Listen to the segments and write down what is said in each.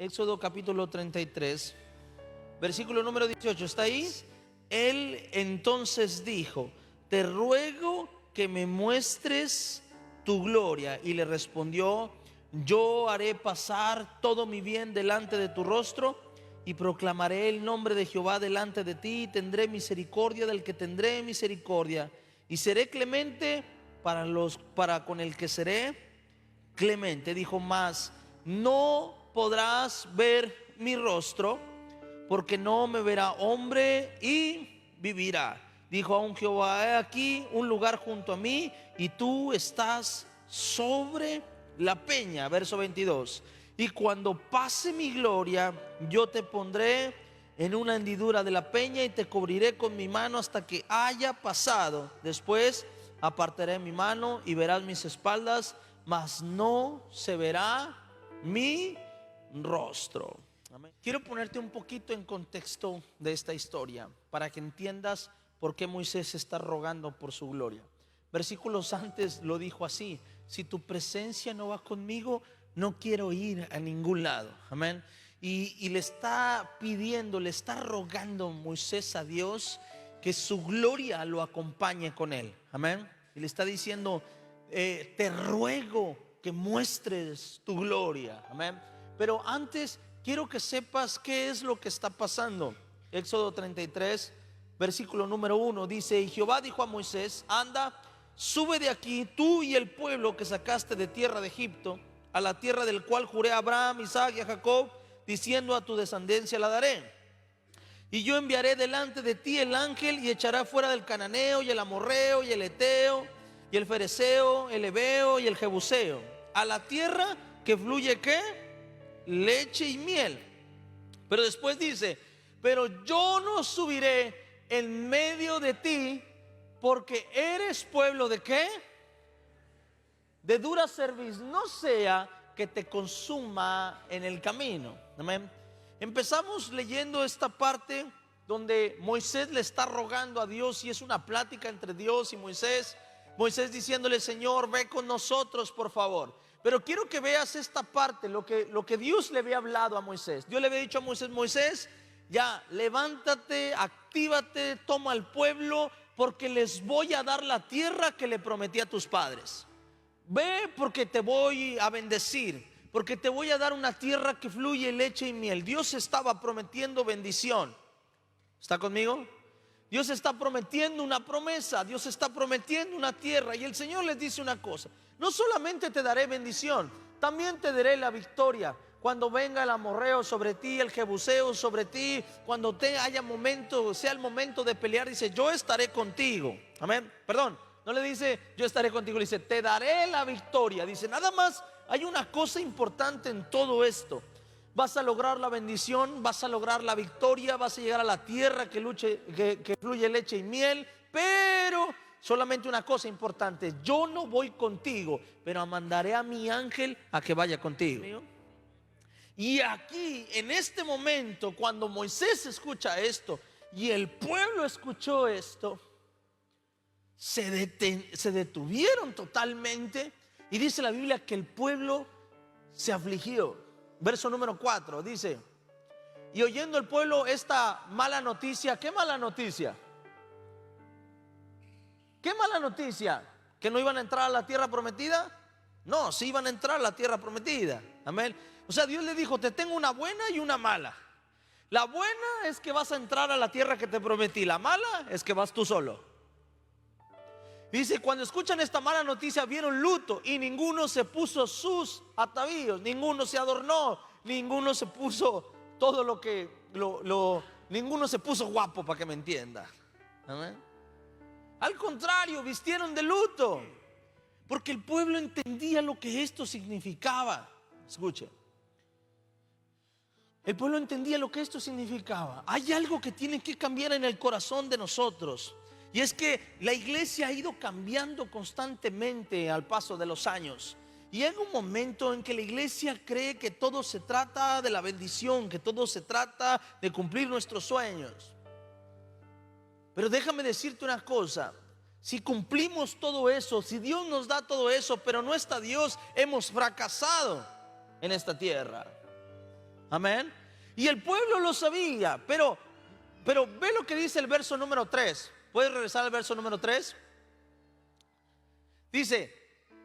Éxodo capítulo 33, versículo número 18, ¿está ahí? Él entonces dijo: te ruego que me muestres tu gloria. Y le respondió: yo haré pasar todo mi bien delante de tu rostro, y proclamaré el nombre de Jehová delante de ti, y tendré misericordia del que tendré misericordia, y seré clemente para con el que seré clemente. Dijo más: no podrás ver mi rostro, porque no me verá hombre y vivirá. Dijo aún Jehová: he aquí un lugar junto a mí, y tú estás sobre la peña. Verso 22. Y cuando pase mi gloria, yo te pondré en una hendidura de la peña, y te cubriré con mi mano hasta que haya pasado. Después apartaré mi mano y verás mis espaldas, mas no se verá mi rostro. Amén. Quiero ponerte un poquito en contexto de esta historia para que entiendas por qué Moisés está rogando por su gloria. Versículos antes lo dijo así: si tu presencia no va conmigo, no quiero ir a ningún lado. Amén. Y le está pidiendo, le está rogando Moisés a Dios que su gloria lo acompañe con él. Amén. Y le está diciendo: te ruego que muestres tu gloria. Amén. Pero antes quiero que sepas qué es lo que está pasando. Éxodo 33, versículo número 1 dice: y Jehová dijo a Moisés: anda, sube de aquí, tú y el pueblo que sacaste de tierra de Egipto, a la tierra del cual juré a Abraham, Isaac y a Jacob, diciendo: a tu descendencia la daré. Y yo enviaré delante de ti el ángel, y echará fuera del cananeo, y el amorreo, y el eteo, y el fereceo, el heveo y el jebuseo, a la tierra que fluye ¿qué? Leche y miel. Pero después dice: pero yo no subiré en medio de ti, porque eres pueblo de ¿qué? De dura cerviz, no sea que te consuma en el camino. Amén. Empezamos leyendo esta parte donde Moisés le está rogando a Dios, y es una plática entre Dios y Moisés. Moisés diciéndole: Señor, ve con nosotros, por favor. Pero quiero que veas esta parte, lo que Dios le había hablado a Moisés. Dios le había dicho a Moisés: Moisés, ya, levántate, actívate, toma al pueblo, porque les voy a dar la tierra que le prometí a tus padres. Ve, porque te voy a bendecir, porque te voy a dar una tierra que fluye leche y miel. Dios estaba prometiendo bendición. ¿Está conmigo? Dios está prometiendo una promesa, Dios está prometiendo una tierra. Y el Señor les dice una cosa: no solamente te daré bendición, también te daré la victoria. Cuando venga el amorreo sobre ti, el jebuseo sobre ti, cuando haya momento, sea el momento de pelear, dice: yo estaré contigo. Amén. Perdón, no le dice yo estaré contigo, le dice: te daré la victoria. Dice: nada más hay una cosa importante en todo esto. Vas a lograr la bendición, vas a lograr la victoria, vas a llegar a la tierra que fluye leche y miel. Pero solamente una cosa importante: yo no voy contigo, pero mandaré a mi ángel a que vaya contigo. Y aquí, en este momento, cuando Moisés escucha esto y el pueblo escuchó esto, se detuvieron totalmente. Y dice la Biblia que el pueblo se afligió. Verso número 4 dice: y oyendo el pueblo esta mala noticia. ¿Qué mala noticia? ¿Qué mala noticia? ¿Que no iban a entrar a la tierra prometida? No, sí iban a entrar a la tierra prometida. Amén. O sea, Dios le dijo: te tengo una buena y una mala. La buena es que vas a entrar a la tierra que te prometí. La mala es que vas tú solo. Dice: cuando escuchan esta mala noticia, vieron luto, y ninguno se puso sus atavíos, ninguno se adornó, ninguno se puso todo lo que ninguno se puso guapo, para que me entienda. ¿Amén? Al contrario, vistieron de luto, porque el pueblo entendía lo que esto significaba. Escuche, el pueblo entendía lo que esto significaba. Hay algo que tiene que cambiar en el corazón de nosotros, y es que la iglesia ha ido cambiando constantemente al paso de los años. Y llega un momento en que la iglesia cree que todo se trata de la bendición, que todo se trata de cumplir nuestros sueños. Pero déjame decirte una cosa: si cumplimos todo eso, si Dios nos da todo eso, pero no está Dios, hemos fracasado en esta tierra. Amén. Y el pueblo lo sabía, pero ve lo que dice el verso número 3. ¿Puedes regresar al verso número 3? Dice,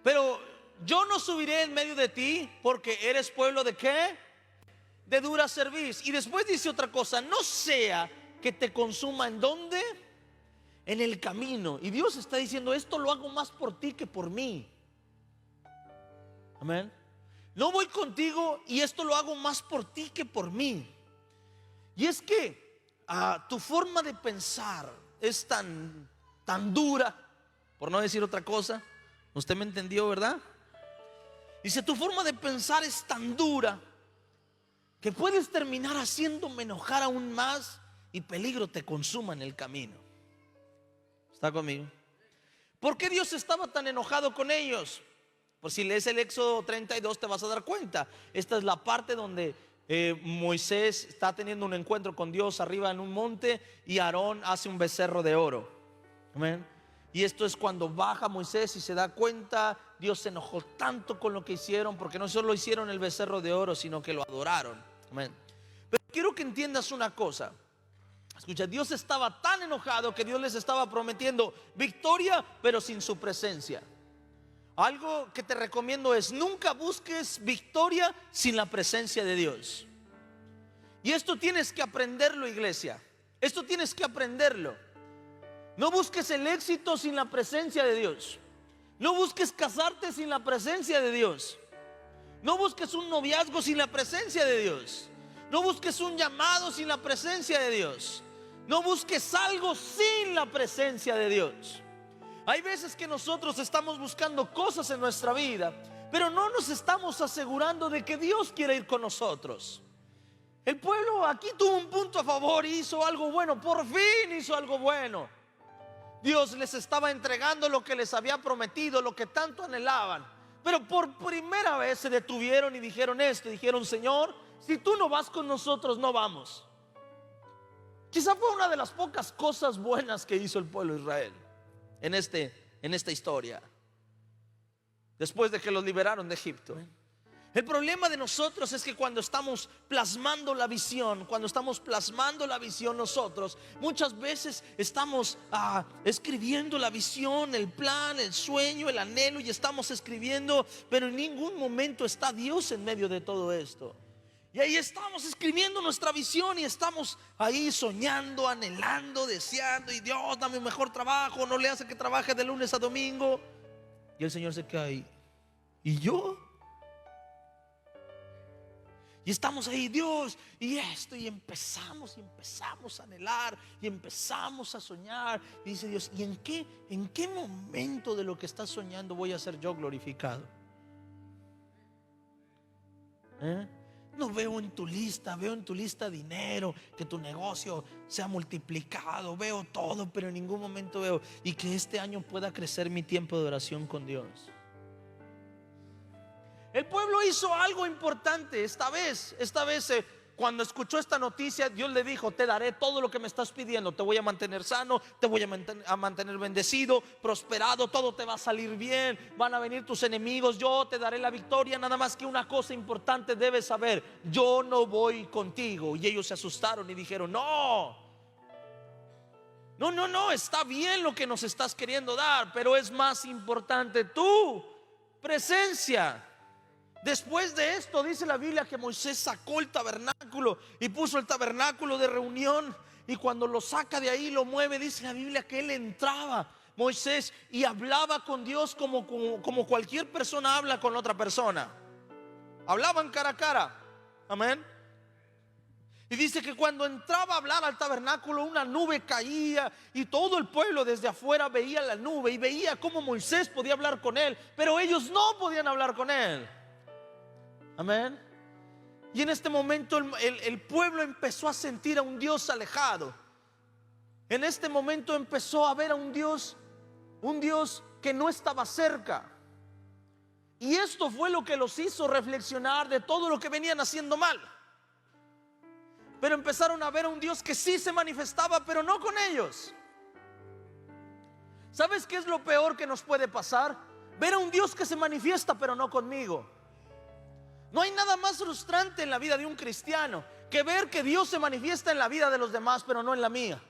pero yo no subiré en medio de ti, porque eres pueblo de ¿qué? De dura cerviz. Y después dice otra cosa, no sea que te consuma, ¿en dónde? En el camino. Y Dios está diciendo, esto lo hago más por ti que por mí. Amén. No voy contigo y esto lo hago más por ti que por mí. Y es que tu forma de pensar es tan dura, por no decir otra cosa. Usted me entendió, ¿verdad? Dice, tu forma de pensar es tan dura que puedes terminar haciéndome enojar aún más y peligro te consuma en el camino. ¿Está conmigo? ¿Por qué Dios estaba tan enojado con ellos? Por si lees el Éxodo 32 te vas a dar cuenta. Esta es la parte donde Moisés está teniendo un encuentro con Dios arriba en un monte y Aarón hace un becerro de oro. Amén. Y esto es cuando baja Moisés y se da cuenta, Dios se enojó tanto con lo que hicieron, porque no solo hicieron el becerro de oro, sino que lo adoraron. Amén. Pero quiero que entiendas una cosa. Escucha, Dios estaba tan enojado que Dios les estaba prometiendo victoria, pero sin su presencia. Algo que te recomiendo es, nunca busques victoria sin la presencia de Dios. Y esto tienes que aprenderlo, iglesia. Esto tienes que aprenderlo. No busques el éxito sin la presencia de Dios. No busques casarte sin la presencia de Dios. No busques un noviazgo sin la presencia de Dios. No busques un llamado sin la presencia de Dios. No busques algo sin la presencia de Dios. Hay veces que nosotros estamos buscando cosas en nuestra vida, pero no nos estamos asegurando de que Dios quiere ir con nosotros. El pueblo aquí tuvo un punto a favor y hizo algo bueno. Por fin hizo algo bueno. Dios les estaba entregando lo que les había prometido, lo que tanto anhelaban. Pero por primera vez se detuvieron y dijeron esto. Dijeron, Señor, si tú no vas con nosotros, no vamos. Quizá fue una de las pocas cosas buenas que hizo el pueblo de Israel en esta historia, después de que los liberaron de Egipto. El problema de nosotros es que cuando estamos plasmando la visión, nosotros muchas veces estamos escribiendo la visión, el plan, el sueño, el anhelo, y estamos escribiendo, pero en ningún momento está Dios en medio de todo esto. Y ahí estamos escribiendo nuestra visión y estamos ahí soñando, anhelando, deseando, y Dios, dame un mejor trabajo, no le hace que trabaje de lunes a domingo. Y el Señor se queda ahí. ¿Y yo? Y estamos ahí, Dios, y esto, y empezamos a anhelar, y empezamos a soñar. Y dice Dios, ¿y en qué momento de lo que estás soñando voy a ser yo glorificado? No veo en tu lista dinero, que tu negocio sea multiplicado, veo todo, pero en ningún momento veo, y que este año pueda crecer mi tiempo de oración con Dios. El pueblo hizo algo importante esta vez. Cuando escuchó esta noticia, Dios le dijo, te daré todo lo que me estás pidiendo. Te voy a mantener sano, te voy a mantener bendecido, prosperado, todo te va a salir bien. Van a venir tus enemigos, yo te daré la victoria. Nada más que una cosa importante debes saber: yo no voy contigo. Y ellos se asustaron y dijeron, no, está bien lo que nos estás queriendo dar, pero es más importante tu presencia. Después de esto dice la Biblia que Moisés sacó el tabernáculo y puso el tabernáculo de reunión, y cuando lo saca de ahí, lo mueve, dice la Biblia que él entraba, Moisés, y hablaba con Dios como cualquier persona habla con otra persona. Hablaban cara a cara. Amén. Y dice que cuando entraba a hablar al tabernáculo, una nube caía y todo el pueblo desde afuera veía la nube y veía cómo Moisés podía hablar con él, pero ellos no podían hablar con él. Amén. Y en este momento el pueblo empezó a sentir a un Dios alejado. En este momento empezó a ver a un Dios que no estaba cerca. Y esto fue lo que los hizo reflexionar de todo lo que venían haciendo mal. Pero empezaron a ver a un Dios que sí se manifestaba, pero no con ellos. ¿Sabes qué es lo peor que nos puede pasar? Ver a un Dios que se manifiesta, pero no conmigo. No hay nada más frustrante en la vida de un cristiano que ver que Dios se manifiesta en la vida de los demás, pero no en la mía.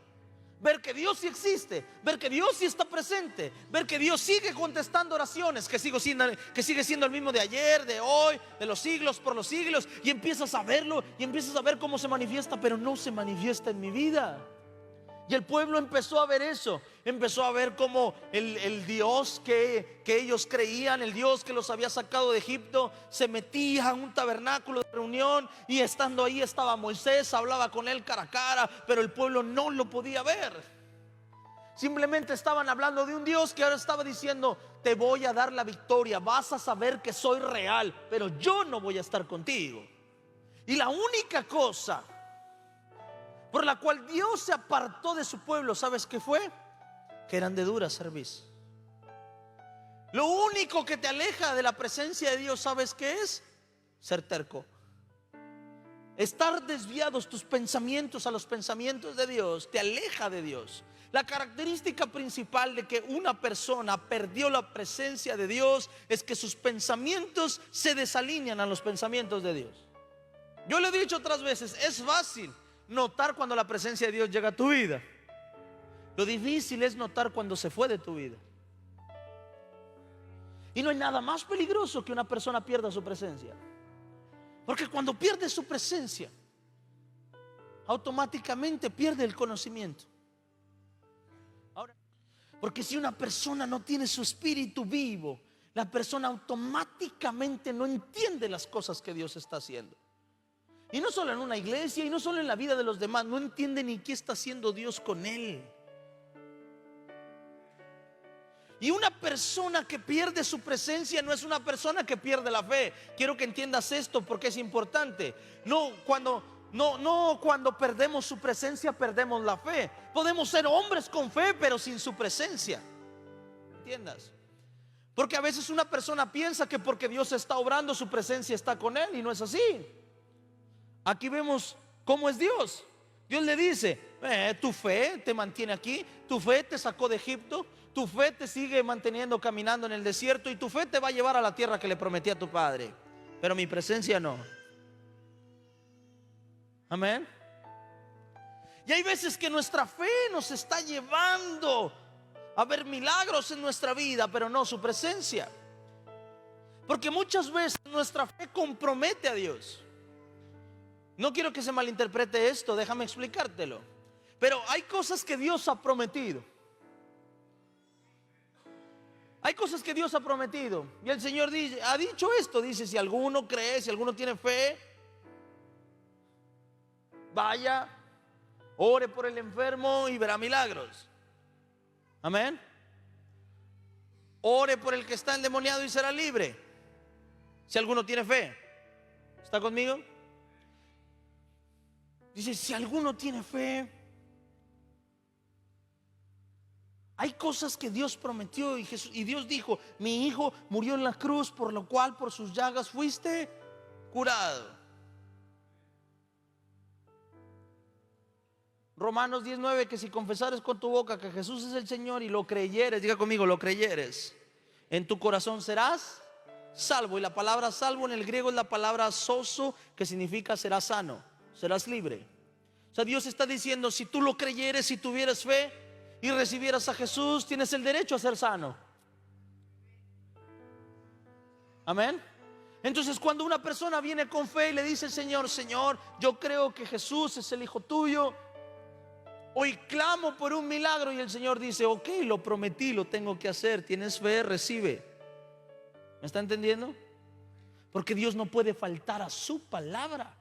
Ver que Dios sí existe, ver que Dios sí está presente, ver que Dios sigue contestando oraciones, que sigue siendo el mismo de ayer, de hoy, de los siglos por los siglos. Y empiezas a verlo y empiezas a ver cómo se manifiesta, pero no se manifiesta en mi vida. Y el pueblo empezó a ver eso, empezó a ver cómo el Dios que ellos creían, el Dios que los había sacado de Egipto, se metía a un tabernáculo de reunión, y estando ahí estaba Moisés, hablaba con él cara a cara, pero el pueblo no lo podía ver. Simplemente estaban hablando de un Dios que ahora estaba diciendo: te voy a dar la victoria, vas a saber que soy real, pero yo no voy a estar contigo. Y la única cosa por la cual Dios se apartó de su pueblo, ¿sabes qué fue? Que eran de dura cerviz. Lo único que te aleja de la presencia de Dios, ¿sabes qué es? Ser terco. Estar desviados tus pensamientos a los pensamientos de Dios te aleja de Dios. La característica principal de que una persona perdió la presencia de Dios es que sus pensamientos se desalinean a los pensamientos de Dios. Yo le he dicho otras veces, es fácil notar cuando la presencia de Dios llega a tu vida. Lo difícil es notar cuando se fue de tu vida. Y no hay nada más peligroso que una persona pierda su presencia. Porque cuando pierde su presencia, automáticamente pierde el conocimiento. Ahora, porque si una persona no tiene su espíritu vivo, la persona automáticamente no entiende las cosas que Dios está haciendo. Y no solo en una iglesia, y no solo en la vida de los demás, no entiende ni qué está haciendo Dios con él. Y una persona que pierde su presencia no es una persona que pierde la fe. Quiero que entiendas esto porque es importante. No cuando perdemos su presencia perdemos la fe. Podemos ser hombres con fe pero sin su presencia. ¿Entiendas? Porque a veces una persona piensa que porque Dios está obrando, su presencia está con él, y no es así. Aquí vemos cómo es Dios. Dios le dice: tu fe te mantiene aquí, tu fe te sacó de Egipto, tu fe te sigue manteniendo caminando en el desierto, y tu fe te va a llevar a la tierra que le prometí a tu padre, pero mi presencia no. Amén. Y hay veces que nuestra fe nos está llevando a ver milagros en nuestra vida, pero no su presencia. Porque muchas veces nuestra fe compromete a Dios. No quiero que se malinterprete esto, déjame explicártelo. Pero hay cosas que Dios ha prometido. Hay cosas que Dios ha prometido. Y el Señor ha dicho esto, dice: si alguno cree, si alguno tiene fe, vaya, ore por el enfermo y verá milagros. Amén. Ore por el que está endemoniado y será libre. Si alguno tiene fe. ¿Está conmigo? Dice: si alguno tiene fe. Hay cosas que Dios prometió, y Dios dijo: mi hijo murió en la cruz, por lo cual por sus llagas fuiste curado. Romanos 19, que si confesares con tu boca que Jesús es el Señor y lo creyeres, diga conmigo, lo creyeres, en tu corazón serás salvo. Y la palabra salvo en el griego es la palabra sozo, que significa serás sano, serás libre. O sea, Dios está diciendo: si tú lo creyeres, si tuvieras fe y recibieras a Jesús, tienes el derecho a ser sano. Amén. Entonces, cuando una persona viene con fe y le dice: Señor, yo creo que Jesús es el Hijo tuyo, hoy clamo por un milagro, y el Señor dice: ok, lo prometí, lo tengo que hacer. Tienes fe, recibe. ¿Me está entendiendo? Porque Dios no puede faltar a su palabra.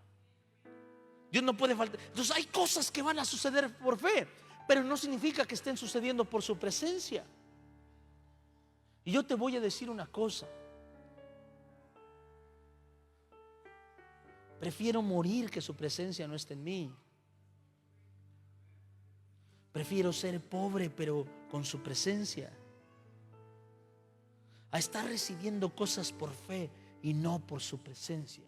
Dios no puede faltar. Entonces hay cosas que van a suceder por fe, pero no significa que estén sucediendo por su presencia. Y yo te voy a decir una cosa: prefiero morir que su presencia no esté en mí. Prefiero ser pobre pero con su presencia, a estar recibiendo cosas por fe y no por su presencia.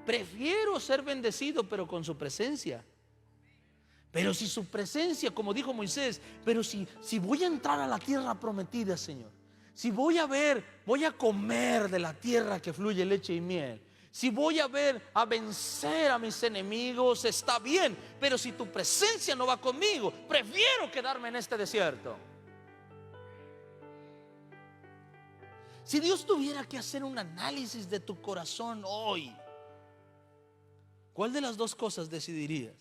Prefiero ser bendecido pero con su presencia. Pero si su presencia, como dijo Moisés, pero si voy a entrar a la tierra prometida, Señor, Si voy a comer de la tierra que fluye leche y miel, si voy a vencer a mis enemigos, está bien. Pero si tu presencia no va conmigo, prefiero quedarme en este desierto. Si Dios tuviera que hacer un análisis de tu corazón hoy, ¿cuál de las dos cosas decidirías?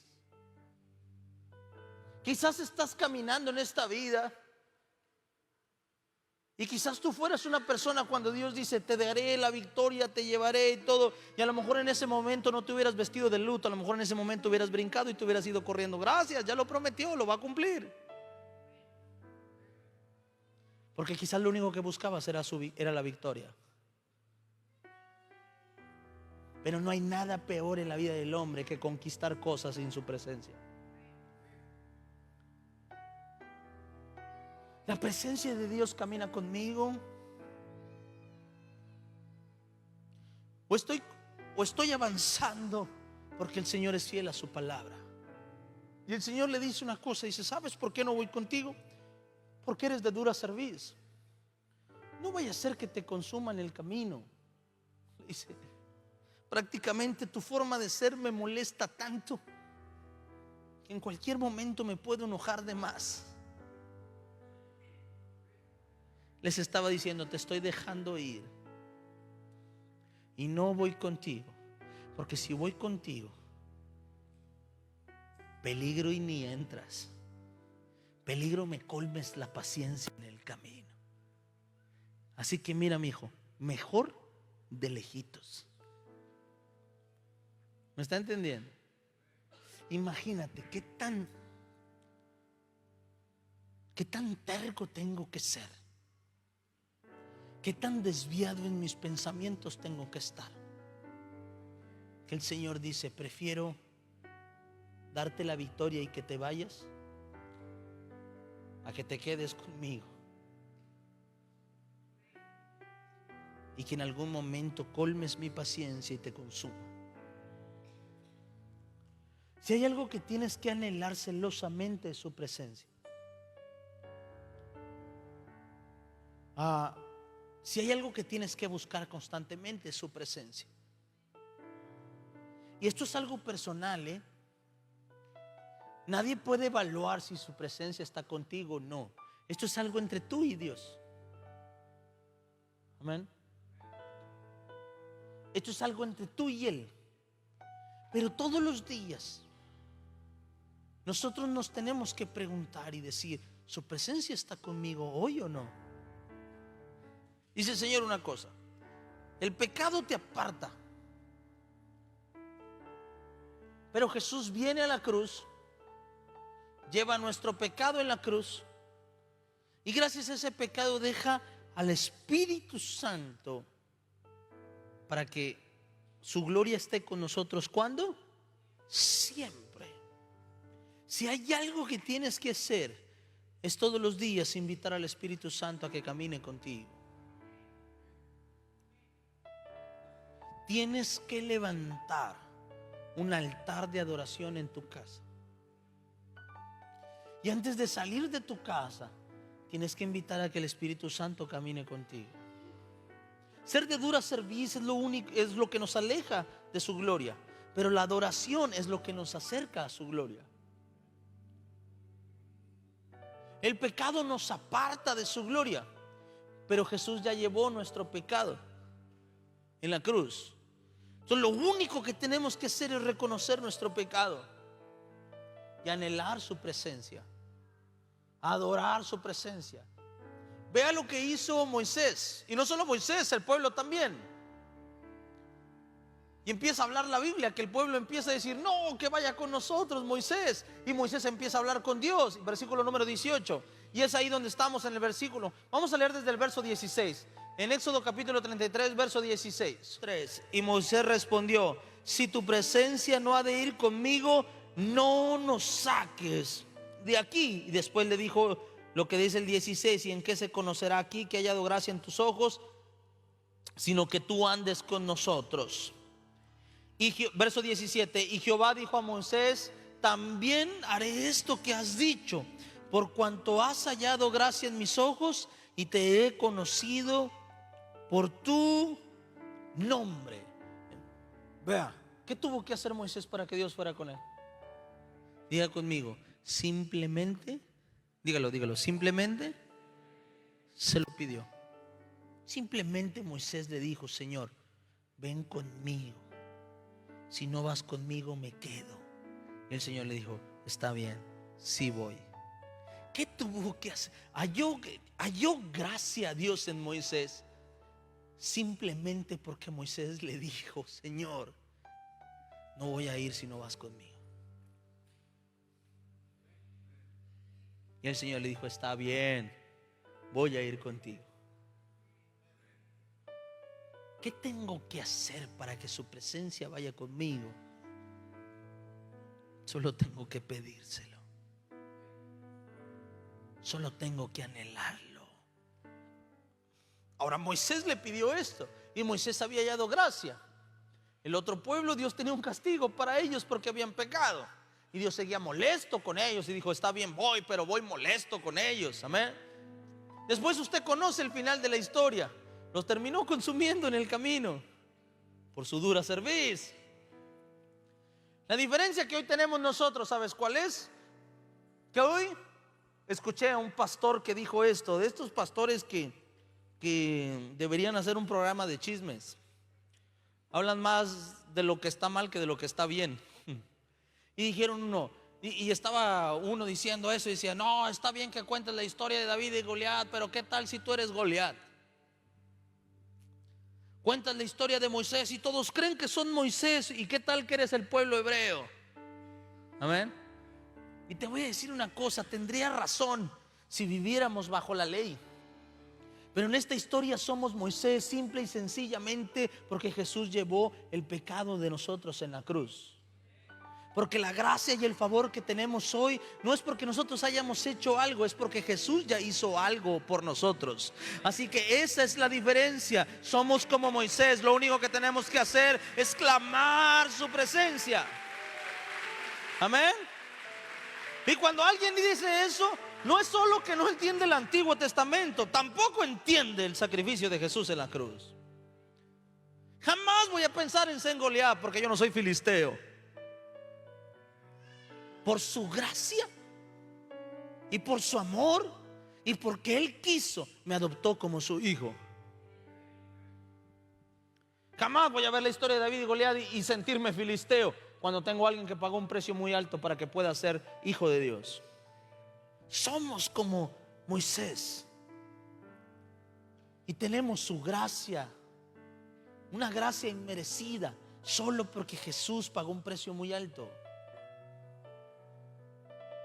Quizás estás caminando en esta vida y quizás tú fueras una persona cuando Dios dice: te daré la victoria, te llevaré y todo. Y a lo mejor en ese momento no te hubieras vestido de luto. A lo mejor en ese momento hubieras brincado y te hubieras ido corriendo. Gracias, ya lo prometió, lo va a cumplir. Porque quizás lo único que buscabas era la victoria. Pero no hay nada peor en la vida del hombre que conquistar cosas sin su presencia. La presencia de Dios camina conmigo. O estoy avanzando porque el Señor es fiel a su palabra. Y el Señor le dice una cosa, dice: ¿sabes por qué no voy contigo? Porque eres de dura cerviz. No vaya a ser que te consuma en el camino. Dice: prácticamente tu forma de ser me molesta tanto que en cualquier momento me puedo enojar de más. Les estaba diciendo: te estoy dejando ir y no voy contigo, porque si voy contigo, peligro y ni entras. Peligro me colmes la paciencia en el camino. Así que mira, mi hijo, mejor de lejitos. ¿Me está entendiendo? Imagínate qué tan terco tengo que ser, qué tan desviado en mis pensamientos tengo que estar, que el Señor dice: prefiero darte la victoria y que te vayas a que te quedes conmigo y que en algún momento colmes mi paciencia y te consumo. Si hay algo que tienes que anhelar celosamente, es su presencia. Si hay algo que tienes que buscar constantemente, es su presencia. Y esto es algo personal, ¿eh? Nadie puede evaluar si su presencia está contigo o no. Esto es algo entre tú y Dios. Amén. Esto es algo entre tú y Él. Pero todos los días nosotros nos tenemos que preguntar y decir: ¿su presencia está conmigo hoy o no? Dice el Señor una cosa: el pecado te aparta, pero Jesús viene a la cruz, lleva nuestro pecado en la cruz, y gracias a ese pecado deja al Espíritu Santo para que su gloria esté con nosotros. ¿Cuándo? Siempre. Si hay algo que tienes que hacer, es todos los días invitar al Espíritu Santo a que camine contigo. Tienes que levantar un altar de adoración en tu casa. Y antes de salir de tu casa, tienes que invitar a que el Espíritu Santo camine contigo. Ser de dura cerviz es lo que nos aleja de su gloria, pero la adoración es lo que nos acerca a su gloria. El pecado nos aparta de su gloria, pero Jesús ya llevó nuestro pecado en la cruz. Entonces lo único que tenemos que hacer es reconocer nuestro pecado y anhelar su presencia, adorar su presencia. Vea lo que hizo Moisés, y no solo Moisés, el pueblo también. Y empieza a hablar la Biblia, que el pueblo empieza a decir: no, que vaya con nosotros Moisés. Y Moisés empieza a hablar con Dios, versículo número 18. Y es ahí donde estamos en el versículo. Vamos a leer desde el verso 16. En Éxodo capítulo 33, verso 16. Y Moisés respondió: si tu presencia no ha de ir conmigo, no nos saques de aquí. Y después le dijo lo que dice el 16: y en qué se conocerá aquí que haya hallado gracia en tus ojos, sino que tú andes con nosotros. Y verso 17: y Jehová dijo a Moisés: también haré esto que has dicho, por cuanto has hallado gracia en mis ojos, y te he conocido por tu nombre. Vea, ¿qué tuvo que hacer Moisés para que Dios fuera con él? Diga conmigo, simplemente, dígalo, simplemente se lo pidió. Simplemente Moisés le dijo: Señor, ven conmigo. Si no vas conmigo, me quedo. Y el Señor le dijo: está bien, sí voy. ¿Qué tuvo que hacer? Halló gracia a Dios en Moisés, simplemente porque Moisés le dijo: Señor, no voy a ir si no vas conmigo. Y el Señor le dijo: está bien, voy a ir contigo. ¿Qué tengo que hacer para que su presencia vaya conmigo? Solo tengo que pedírselo. Solo tengo que anhelarlo. Ahora, Moisés le pidió esto y Moisés había hallado gracia. El otro pueblo, Dios tenía un castigo para ellos porque habían pecado. Y Dios seguía molesto con ellos y dijo: está bien, voy, pero voy molesto con ellos. Amén. Después usted conoce el final de la historia. Los terminó consumiendo en el camino por su dura cerviz. La diferencia que hoy tenemos nosotros, ¿sabes cuál es? Que hoy escuché a un pastor que dijo esto, de estos pastores que deberían hacer un programa de chismes. Hablan más de lo que está mal que de lo que está bien. Y dijeron uno, y estaba uno diciendo eso y decía: no, está bien que cuentes la historia de David y Goliat, pero ¿qué tal si tú eres Goliat? Cuentas la historia de Moisés y todos creen que son Moisés, y ¿qué tal que eres el pueblo hebreo? Amén. Y te voy a decir una cosa, tendría razón si viviéramos bajo la ley. Pero en esta historia somos Moisés, simple y sencillamente porque Jesús llevó el pecado de nosotros en la cruz. Porque la gracia y el favor que tenemos hoy no es porque nosotros hayamos hecho algo, es porque Jesús ya hizo algo por nosotros. Así que esa es la diferencia. Somos como Moisés, lo único que tenemos que hacer es clamar su presencia. Amén. Y cuando alguien dice eso, no es solo que no entiende el Antiguo Testamento, tampoco entiende el sacrificio de Jesús en la cruz. Jamás voy a pensar en ser Goliat porque yo no soy filisteo. Por su gracia y por su amor y porque Él quiso, me adoptó como su hijo. Jamás voy a ver la historia de David y Goliat y sentirme filisteo cuando tengo a alguien que pagó un precio muy alto para que pueda ser hijo de Dios. Somos como Moisés y tenemos su gracia, una gracia inmerecida, solo porque Jesús pagó un precio muy alto.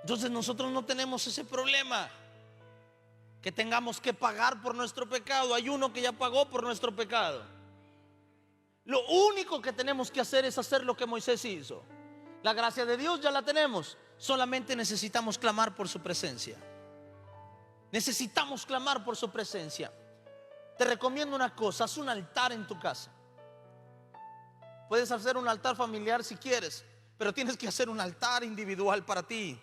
Entonces nosotros no tenemos ese problema que tengamos que pagar por nuestro pecado. Hay uno que ya pagó por nuestro pecado. Lo único que tenemos que hacer es hacer lo que Moisés hizo. La gracia de Dios ya la tenemos. Solamente necesitamos clamar por su presencia. Necesitamos clamar por su presencia. Te recomiendo una cosa: haz un altar en tu casa. Puedes hacer un altar familiar si quieres, pero tienes que hacer un altar individual para ti.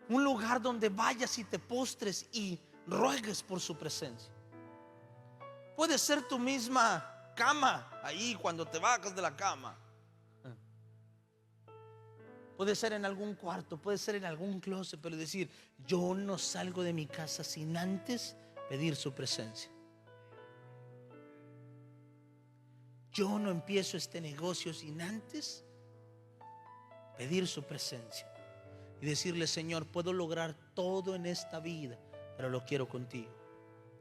Un lugar donde vayas y te postres y ruegues por su presencia. Puede ser tu misma cama, ahí cuando te bajas de la cama. Puede ser en algún cuarto, puede ser en algún closet, pero decir: yo no salgo de mi casa sin antes pedir su presencia. Yo no empiezo este negocio sin antes pedir su presencia. Y decirle: Señor, puedo lograr todo en esta vida, pero lo quiero contigo.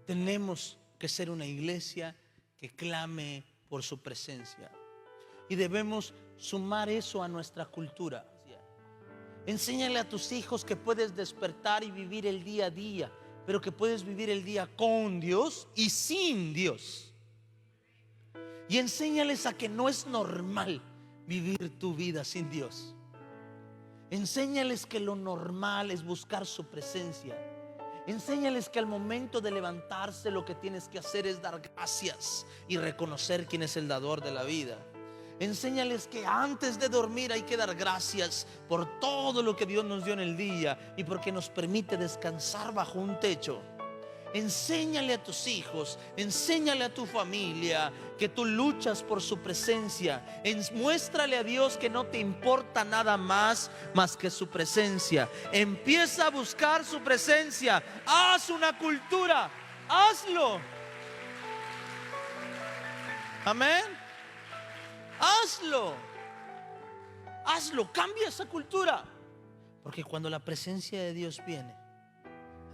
Tenemos que ser una iglesia que clame por su presencia. Y debemos sumar eso a nuestra cultura. Enséñale a tus hijos que puedes despertar y vivir el día a día, pero que puedes vivir el día con Dios y sin Dios. Y enséñales a que no es normal vivir tu vida sin Dios. Enséñales que lo normal es buscar su presencia. Enséñales que al momento de levantarse lo que tienes que hacer es dar gracias y reconocer quién es el dador de la vida. Enséñales que antes de dormir hay que dar gracias por todo lo que Dios nos dio en el día y porque nos permite descansar bajo un techo. Enséñale a tus hijos, enséñale a tu familia que tú luchas por su presencia. Muéstrale a Dios que no te importa nada más que su presencia. Empieza a buscar su presencia. Haz una cultura, hazlo. Amén. Hazlo. Hazlo, cambia esa cultura. Porque cuando la presencia de Dios viene,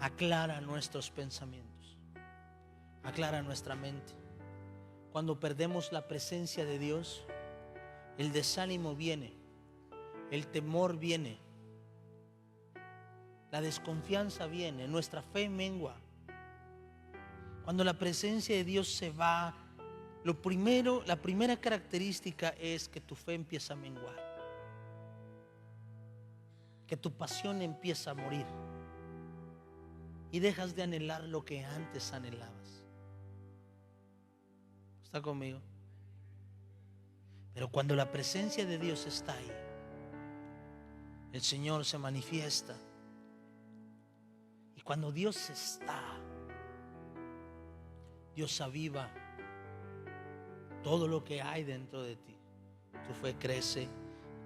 aclara nuestros pensamientos, aclara nuestra mente. Cuando perdemos la presencia de Dios, el desánimo viene, el temor viene, la desconfianza viene, nuestra fe mengua. Cuando la presencia de Dios se va, la primera característica es que tu fe empieza a menguar, que tu pasión empieza a morir y dejas de anhelar lo que antes anhelabas. ¿Está conmigo? Pero cuando la presencia de Dios está ahí, el Señor se manifiesta. Y cuando Dios está, Dios aviva todo lo que hay dentro de ti. Tu fe crece,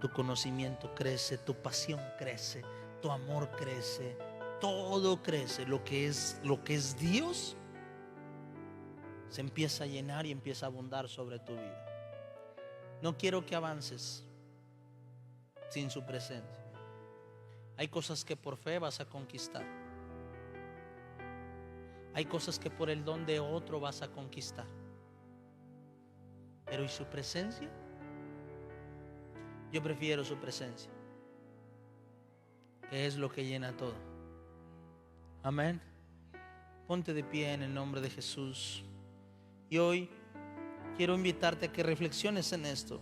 tu conocimiento crece, tu pasión crece, tu amor crece, todo crece. Lo que es Dios se empieza a llenar y empieza a abundar sobre tu vida. No quiero que avances sin su presencia. Hay cosas que por fe vas a conquistar. Hay cosas que por el don de otro vas a conquistar. Pero ¿y su presencia? Yo prefiero su presencia, que es lo que llena todo. Amén. Ponte de pie en el nombre de Jesús. Y hoy quiero invitarte a que reflexiones en esto.